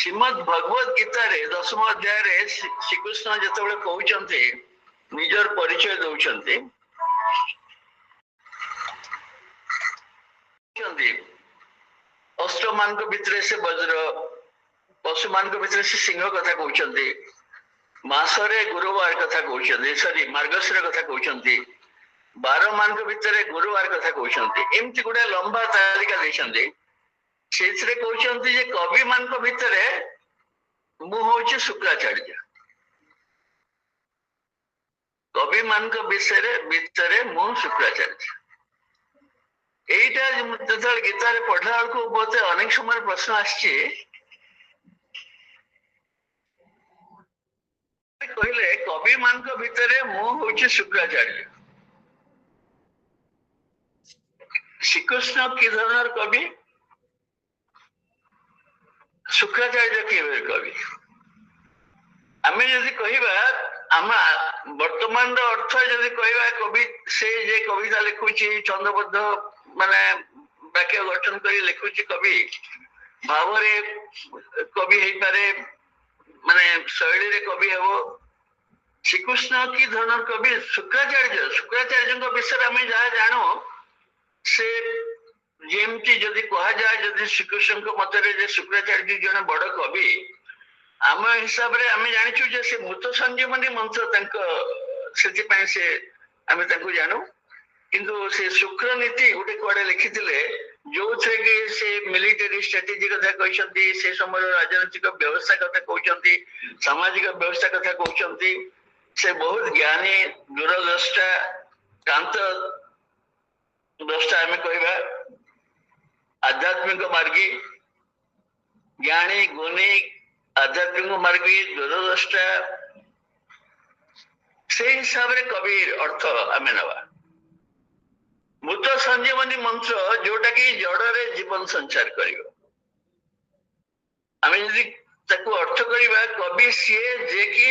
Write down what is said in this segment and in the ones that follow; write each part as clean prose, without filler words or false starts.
श्रीमद भगवत गीता रे 10th अध्याय रे श्रीकृष्ण जेतेबेले कहउचंती निजर परिचय दउचंती अस्त्र मान को भितर से वज्र पशु मान को भितर से सिंह कथा कहउचंती मासरे गुरुवार कथा कहउचंती सॉरी मार्गशीर कथा कहउचंती 12 मान को भितर गुरुवार कथा कहउचंती एमती गुडे लंबा तालिका देछंती सेथरे कहउचंती जे कवि मान को भितर मु होची शुक्राचार्य कवि मान को विषय भितर मु शुक्राचार्य एटा जो गीता रे पढ़ला को बहुत अनेक समय प्रश्न आछे कहले कवि मान को भितर मु होची शुक्राचार्य श्रीकृष्ण की धरनर कवि शुक्राचार्य की कवि आमे यदि कहिबा आम वर्तमान अर्थ यदि कहिबा कवि से जे कविता लिखुची छंदबद्ध माने वाक्य गठन करी लिखुची कवि भाव रे कवि हेई पारे माने शैली रे कवि हेबो श्रीकृष्ण की धरनर कवि शुक्राचार्य विषय आमे जा जानो से जेमती जदि कहा जाए जदि श्रीकृष्ण को मतरे जे शुक्राचार्य जने बड़ कवि आम हिसाब रे आमे जानिछु जे से मृत संजीवनी मंत्र तंक सेति पय से आमे तंको जानो किंतु से शुक्र नीति गोटे कुआडे लिखिथिले जो थे कि से मिलिटरी स्ट्रेटेजी कथा कहउचंती से समय राजनीतिक व्यवस्था कथा कहउचंती सामाजिक व्यवस्था कथा कहउचंती से बहुत ज्ञानी दूरदृष्टा कांत दृष्टा आमे कहबा आध्यात्मिक मार्गी ज्ञानी गुणी आध्यात्मिक मार्गी दूरदृष्टा से हिसाब रे कबीर अर्थ आमे नवा मृत संजीवनी मंत्र जोटा कि जड़ रे जीवन संचार करियो आमे यदि ताको अर्थ करिबा कवि सीए जे कि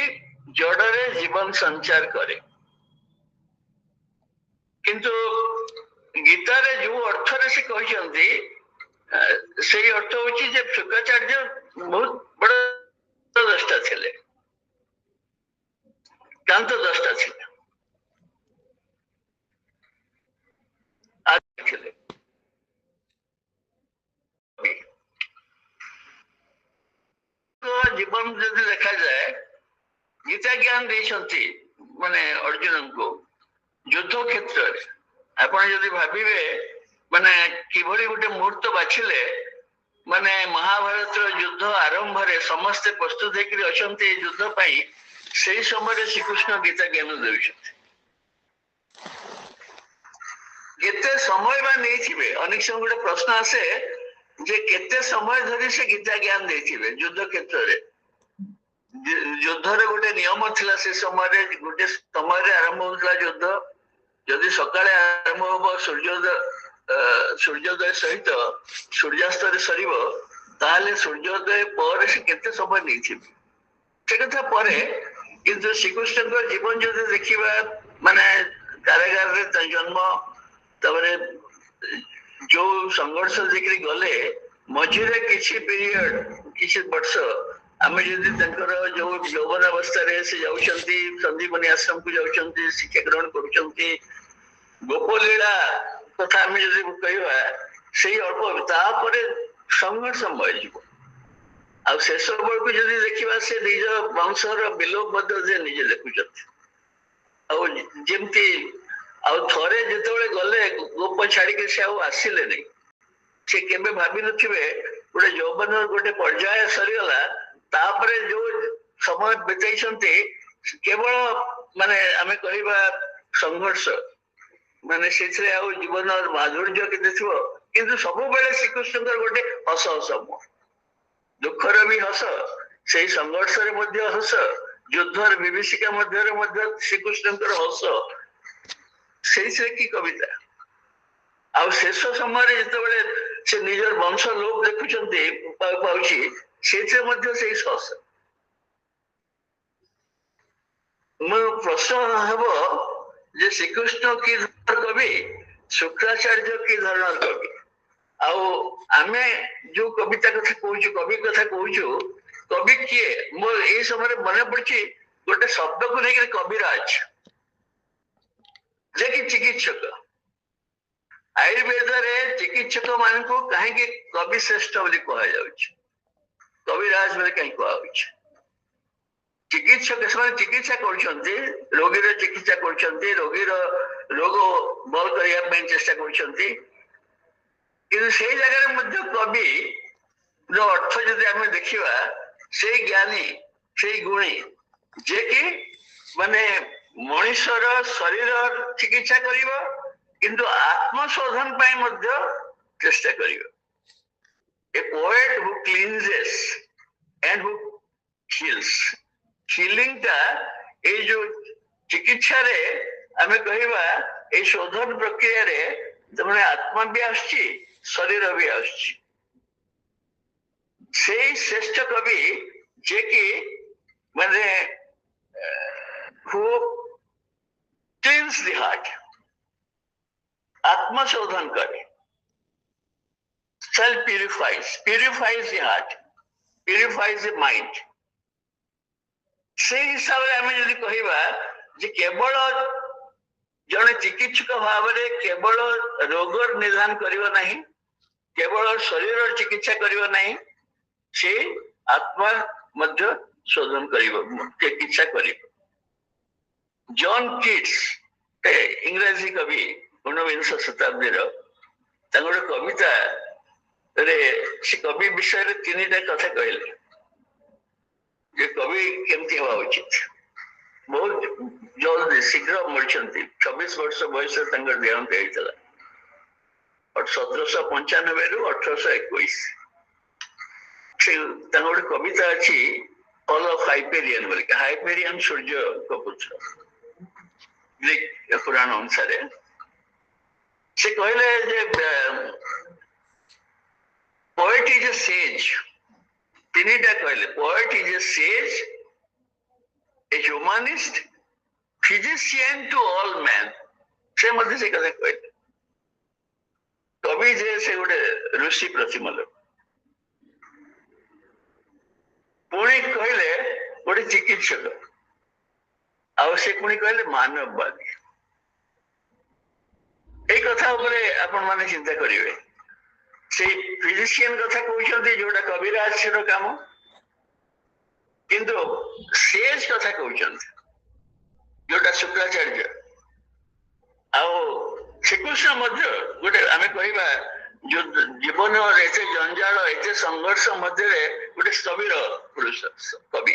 जड़ रे जीवन संचार करे किंतु गीता रे जो अर्थ रे से कहिसंती से अर्थ होची जे शुक्राचार्य बहुत बड़ दृष्टा थिले कांत दृष्टा थिले थिले जीवन यदि देखा जाए गीता ज्ञान देछंती माने अर्जुन को युद्ध क्षेत्र रे आपण यदि भाबिबे माने किभली गोटे मुहूर्त बाछिले माने महाभारत युद्ध आरंभ रे समस्त प्रस्तुत हेकरी अछंती युद्ध पई सेही समय श्रीकृष्ण गीता ज्ञान देउछंती केते समय बा नहीं थिबे अनेक समय गोटे प्रश्न आसे जे केते समय धरि से गीता ज्ञान देथिबे युद्ध क्षेत्र रे युद्ध रे गोटे नियम थिला से समय रे गोटे समय रे आरंभ होतला युद्ध यदि सकाळे आरंभ हो सूर्योदय सहित सूर्यास्त रे सरीब ताले सूर्योदय पर से केते समय नहीं थिबे से कथा परे किंतु श्रीकृष्ण को जीवन जो देखिबा माने कारागार रे जन्म तबरे जो संघर्ष देखि गले मझिरे किछि पीरियड किछि वर्ष आमे जदि तंकर जो यौवन अवस्था रे से जाउछंती संदीपनी आश्रम को जाउछंती शिक्षा ग्रहण करूछंती गोपलीला कथा आमे जदि कहबा सेही अल्प तापरे संघर्ष मयजिबो आ शेष बळ को जदि देखिबा से निज वंशर बिलोप मध्य जे निजे देखुछंती आ जेमती आ थरे जेतेबेले गले गोप छाड़ी के से आसिले नहीं से केबे भाबी नथिबे गोटे यौवन गोटे पर्याय सरीगला तापरे जो समय बिताइछंती केवल माने आमे कहिबा संघर्ष माने सेथरे आ जीवन माधुर्य केते थिबो किंतु सब बेले श्रीकृष्णकर गोटे हस हस दुखर भी हस से संघर्ष रे मध्य हस युद्धर विभीषिका मध्य रे मध्य श्रीकृष्णकर हस से की कविता आ शेष समय जितेबले से निजर वंश लोक देखुचंती पाउची सेथे मध्य से हस मो प्रश्न हबो जे श्रीकृष्ण की धरनर कवि शुक्राचार्य की धरनर कवि आउ आमे जो कविता कथा कहूछु कवि कथा कहूछु कवि किए मो ये समय मन पड़ी गोटे शब्द को लेकर कविराज जे कि चिकित्सक आयुर्वेद रे चिकित्सक मान को कहीं कवि श्रेष्ठ बोली कहा जाउछ कविराज बोली कहीं कहा जाउछ चिकित्सक से चिकित्सा करछन्ते रोगी चिकित्सा करछन्ते रोगी रोग बल करने चेष्टा करछन्ते किंतु से जगह मध्य कवि जो अर्थ जदि आम देखा से ज्ञानी से गुणी जे कि माने मनुष्यर शरीर चिकित्सा करिबो किंतु आत्मशोधन पाई मध्य चेष्टा करिबो a poet who cleanses and who heals healing टा ए जो चिकित्सा रे आमे कहिबा ए शोधन प्रक्रिया रे तमने आत्मा भी आछि शरीर भी आछि से श्रेष्ठ कवि जे कि माने हु क्लींस द हार्ट आत्मशोधन करे self purifies the heart purifies the mind से हिसाब रे आमे यदि कहिबा जे केवल जने चिकित्सक भाव रे केवल रोग निदान करिवो नाही केवल शरीर चिकित्सा करिवो नाही से आत्मा मध्य शोधन करिवो चिकित्सा करिवो जॉन कीट्स इंग्रजी कवि 19 शताब्दी रो तांगोर कविता रे से कवि विषय रे तीनटा कथा कहले जे कवि केमती हवा उचित बहुत जल्दी शीघ्र मरछन्ती 26 वर्ष बयस देहांत होता और 1795 रु 1821 गोटे कविता अच्छी ऑल ऑफ हाइपेरियन बोल हाइपेरियन सूर्य को पुत्र ग्रीक पुराण अनुसार से कहले जे पोएट इज ए सेज तीनटा कहले poet is a sage a humanist physician to all man से मध्य से कथा कहले कवि जे से गोटे ऋषि प्रतिमल पुणी कहले गोटे चिकित्सक आ से पुणी कहले मानववादी এই কথা উপরে আপন মানে চিন্তা করিবে সেই ফিজিশিয়ান কথা কইছন্তি যেটা কবিরাজর কাম কিন্তু সেজ কথা কইছন্তি যেটা শুক্রাচার্য ଆଉ ଶ୍ରୀକୃଷ୍ଣ ମଧ୍ୟ ଗୋଟେ ଆମେ କହିବା ଜୀବନର ଏତେ ଜଞ୍ଜାଳ ଏତେ ସଂଘର୍ଷ ମଧ୍ୟରେ ଗୋଟେ ସ୍ଥବିର ପୁରୁଷ କବି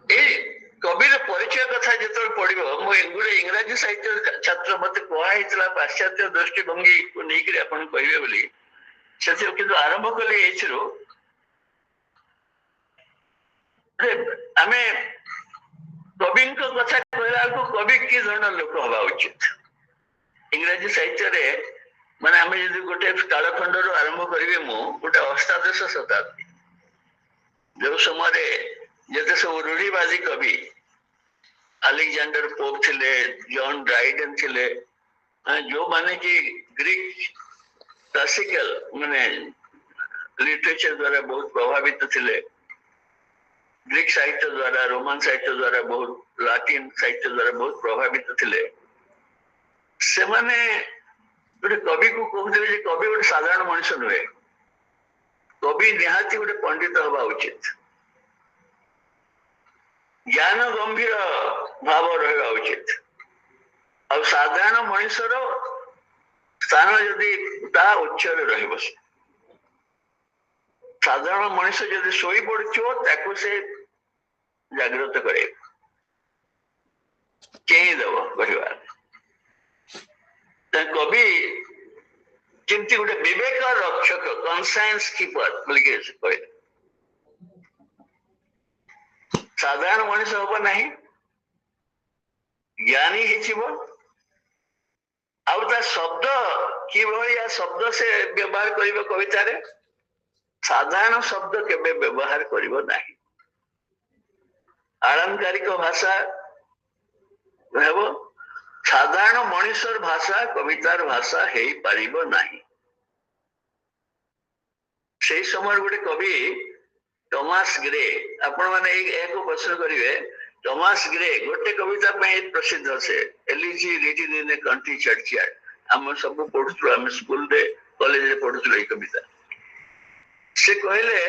ଏଇ कविर परिचय कथा जो पढ़ो गोटे इंग्राजी साहित्य छात्र मत कहला पाश्चात्य दृष्टिभंगी को लेकर आप कहे बोली कि आरंभ कले आम कवि कथा कहला कवि कि धरण लोक हवा उचित इंग्राजी साहित्य माने आम जो गोटे कालखंड रू आरंभ करेंगे मु गोटे अष्टादश शताब्दी जो समय जते सब रूढ़ीवादी कवि अलेक्जेंडर पोप थिले जॉन ड्राइडन थिले जो माने कि ग्रीक क्लासिकल माने लिटरेचर द्वारा बहुत प्रभावित थिले ग्रीक साहित्य द्वारा रोमन साहित्य द्वारा बहुत लाटिन साहित्य द्वारा बहुत प्रभावित थिले से माने गोटे कवि को कहते जे कवि गोटे साधारण मनुष्य नुहे कवि निहाती गोटे पंडित हवा उचित ज्ञान गंभीर भाव रहा उचित और साधारण मनुष्यर स्थान जदि उच्चर रही साधारण मनुष्य जदि शोई पड़ो से जागृत करे चेई दब कह कवि केमती गोटे विवेक रक्षक कन्साइंस कीपर बोल कह साधारण मनुष्य हम ना ज्ञानी आ शब्द कि शब्द से व्यवहार कर कविता रे साधारण शब्द केबे व्यवहार करिवो नाही आलंकारिक भाषा हेबो साधारण मनुष्यर भाषा कवितार भाषा हेई पारिबो नाही সেই সময় গোটে কবি টমাस ग्रे आपण माने एक प्रश्न करिवे टॉमस ग्रे गोटे कविता में प्रसिद्ध से elegy written in a country churchyard हम सब पढ़ुथु हम स्कूल रे कॉलेज रे पढ़ुथु ए कविता से कहले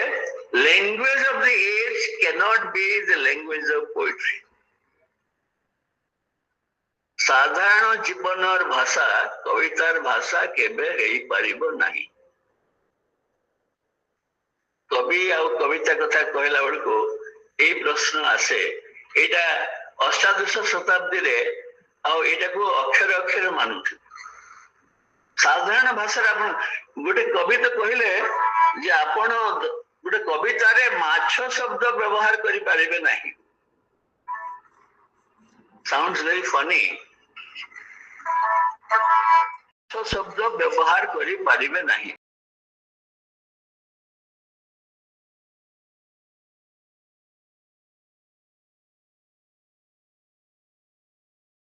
language of the age cannot be the language of poetry साधारण जीवनर भाषा कवितार भाषा केबे हेई परिबो नाही कवि आ कविता कथा कहला बेलू ये प्रश्न आसे एटा अष्टादश शताब्दी रे को अक्षर अक्षर मानु साधारण भाषा गोटे कवि तो कहले जे आपण गोटे कविता रे माछ शब्द व्यवहार करि पारिबे नाही साउंड्स वेरी फनी शब्द व्यवहार करि पारिबे नाही